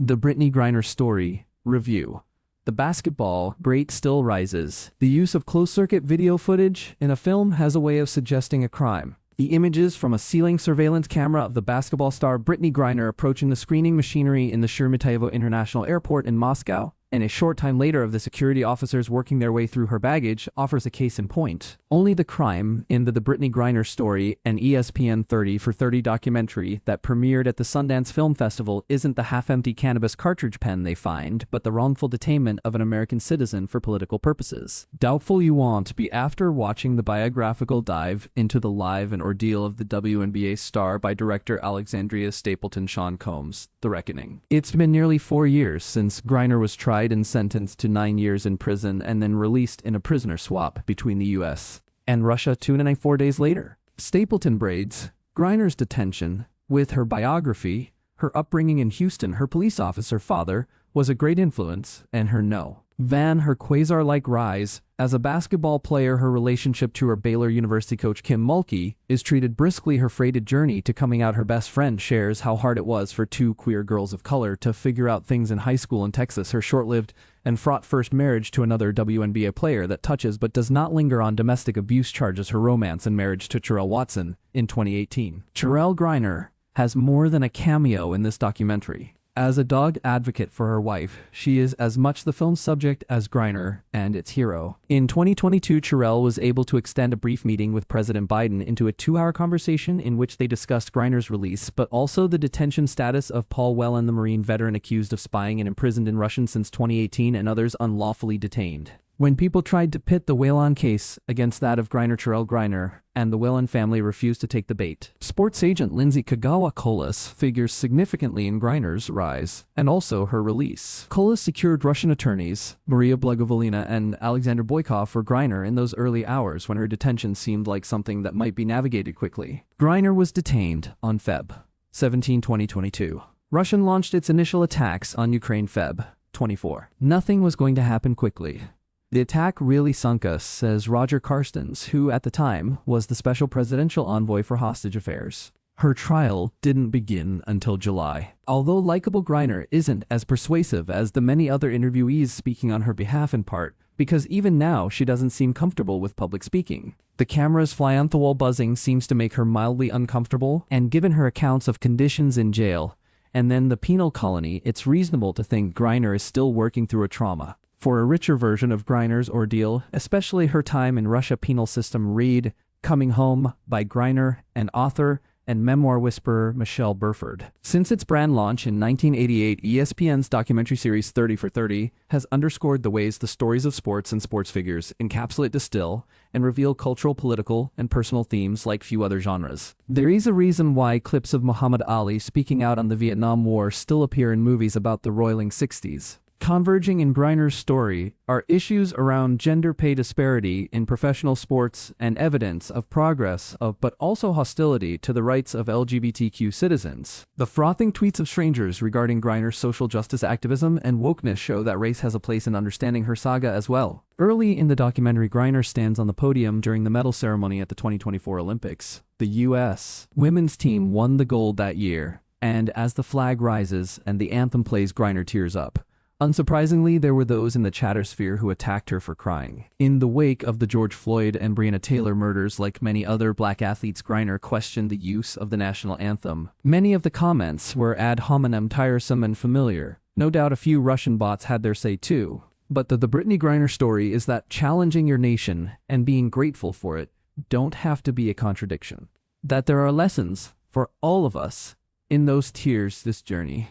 The Brittney Griner story review. The basketball great still rises. The use of closed-circuit video footage in a film has a way of suggesting a crime. The images from a ceiling surveillance camera of the basketball star Brittney Griner approaching the screening machinery in the Sheremetyevo International Airport in Moscow, and a short time later of the security officers working their way through her baggage, offers a case in point. Only the crime in the Brittney Griner story, an ESPN 30 for 30 documentary that premiered at the Sundance Film Festival, isn't the half-empty cannabis cartridge pen they find, but the wrongful detainment of an American citizen for political purposes. Doubtful you won't be after watching the biographical dive into the life and ordeal of the WNBA star by director Alexandria Stapleton Sean Combs, The Reckoning. It's been nearly 4 years since Griner was tried and sentenced to 9 years in prison and then released in a prisoner swap between the U.S. and Russia 294 days later. Stapleton braids Griner's detention with her biography. Her upbringing in Houston, her police officer father was a great influence, and her her quasar-like rise as a basketball player. Her relationship to her Baylor University coach Kim Mulkey is treated briskly. Her freighted journey to coming out. Her best friend shares how hard it was for two queer girls of color to figure out things in high school in Texas. Her short-lived and fraught first marriage to another WNBA player that touches but does not linger on domestic abuse charges. Her romance and marriage to Terrell Watson in 2018. Terrell Griner has more than a cameo in this documentary. As a dog advocate for her wife, she is as much the film's subject as Griner and its hero. In 2022, Terrell was able to extend a brief meeting with President Biden into a 2-hour conversation in which they discussed Griner's release, but also the detention status of Paul Whelan, the Marine veteran accused of spying and imprisoned in Russia since 2018, and others unlawfully detained. When people tried to pit the Whelan case against that of Terrell Griner, and the Whelan family refused to take the bait. Sports agent Lindsay Kagawa-Kolas figures significantly in Griner's rise, and also her release. Kolas secured Russian attorneys, Maria Blagovolina and Alexander Boykov, for Griner in those early hours when her detention seemed like something that might be navigated quickly. Griner was detained on Feb 17, 2022. Russia launched its initial attacks on Ukraine Feb 24. Nothing was going to happen quickly. The attack really sunk us, says Roger Carstens, who at the time was the special presidential envoy for hostage affairs. Her trial didn't begin until July. Although likable, Griner isn't as persuasive as the many other interviewees speaking on her behalf, in part because even now she doesn't seem comfortable with public speaking. The camera's fly-on-the-wall buzzing seems to make her mildly uncomfortable, and given her accounts of conditions in jail and then the penal colony, it's reasonable to think Griner is still working through a trauma. For a richer version of Griner's ordeal, especially her time in Russia penal system, read Coming Home by Griner and author and memoir whisperer Michelle Burford. Since its brand launch in 1988, ESPN's documentary series 30 for 30 has underscored the ways the stories of sports and sports figures encapsulate, distill, and reveal cultural, political, and personal themes like few other genres. There is a reason why clips of Muhammad Ali speaking out on the Vietnam War still appear in movies about the roiling 60s. Converging in Griner's story are issues around gender pay disparity in professional sports and evidence of progress but also hostility to the rights of LGBTQ citizens. The frothing tweets of strangers regarding Griner's social justice activism and wokeness show that race has a place in understanding her saga as well. Early in the documentary, Griner stands on the podium during the medal ceremony at the 2024 Olympics. The U.S. women's team won the gold that year, and as the flag rises and the anthem plays, Griner tears up. Unsurprisingly, there were those in the chattersphere who attacked her for crying. In the wake of the George Floyd and Breonna Taylor murders, like many other black athletes, Griner questioned the use of the national anthem. Many of the comments were ad hominem, tiresome and familiar. No doubt a few Russian bots had their say too. But the Brittney Griner story is that challenging your nation and being grateful for it don't have to be a contradiction. That there are lessons for all of us in those tears, this journey.